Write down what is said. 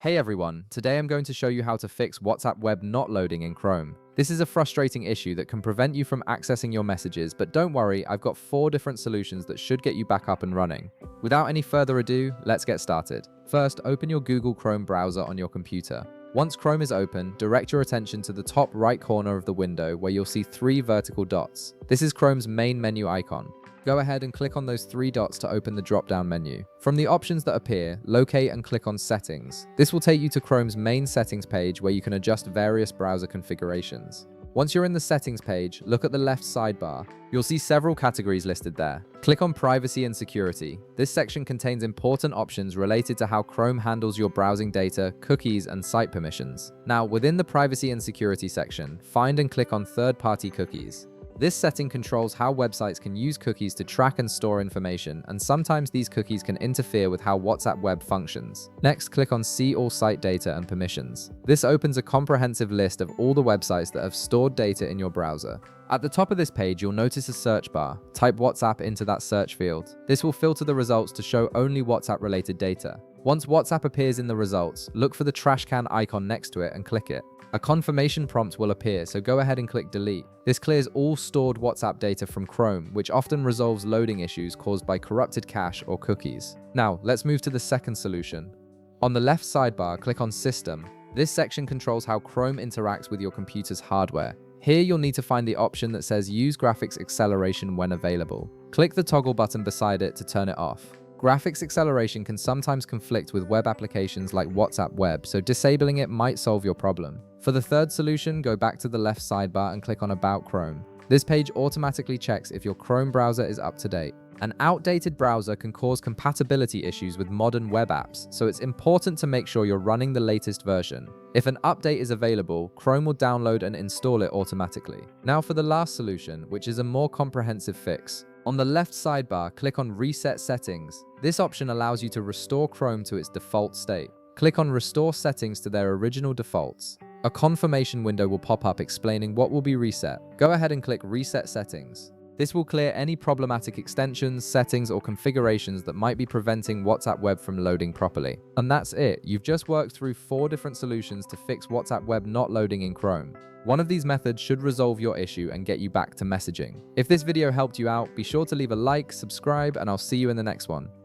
Hey everyone, today I'm going to show you how to fix WhatsApp web not loading in Chrome. This is a frustrating issue that can prevent you from accessing your messages, but don't worry, I've got 4 different solutions that should get you back up and running. Without any further ado, let's get started. First, open your Google Chrome browser on your computer. Once Chrome is open, direct your attention to the top right corner of the window where you'll see 3 vertical dots. This is Chrome's main menu icon. Go ahead and click on those 3 dots to open the drop-down menu. From the options that appear, locate and click on Settings. This will take you to Chrome's main settings page where you can adjust various browser configurations. Once you're in the settings page, look at the left sidebar. You'll see several categories listed there. Click on Privacy and Security. This section contains important options related to how Chrome handles your browsing data, cookies, and site permissions. Now, within the Privacy and Security section, find and click on Third-Party Cookies. This setting controls how websites can use cookies to track and store information, and sometimes these cookies can interfere with how WhatsApp web functions. Next, click on See All Site Data and Permissions. This opens a comprehensive list of all the websites that have stored data in your browser. At the top of this page, you'll notice a search bar. Type WhatsApp into that search field. This will filter the results to show only WhatsApp-related data. Once WhatsApp appears in the results, look for the trash can icon next to it and click it. A confirmation prompt will appear, so go ahead and click Delete. This clears all stored WhatsApp data from Chrome, which often resolves loading issues caused by corrupted cache or cookies. Now, let's move to the second solution. On the left sidebar, click on System. This section controls how Chrome interacts with your computer's hardware. Here you'll need to find the option that says Use Graphics Acceleration when available. Click the toggle button beside it to turn it off. Graphics acceleration can sometimes conflict with web applications like WhatsApp Web, so disabling it might solve your problem. For the third solution, go back to the left sidebar and click on About Chrome. This page automatically checks if your Chrome browser is up to date. An outdated browser can cause compatibility issues with modern web apps, so it's important to make sure you're running the latest version. If an update is available, Chrome will download and install it automatically. Now for the last solution, which is a more comprehensive fix. On the left sidebar, click on Reset Settings. This option allows you to restore Chrome to its default state. Click on Restore Settings to their original defaults. A confirmation window will pop up explaining what will be reset. Go ahead and click Reset Settings. This will clear any problematic extensions, settings, or configurations that might be preventing WhatsApp web from loading properly. And that's it. You've just worked through 4 different solutions to fix WhatsApp web not loading in Chrome. One of these methods should resolve your issue and get you back to messaging. If this video helped you out, be sure to leave a like, subscribe, and I'll see you in the next one.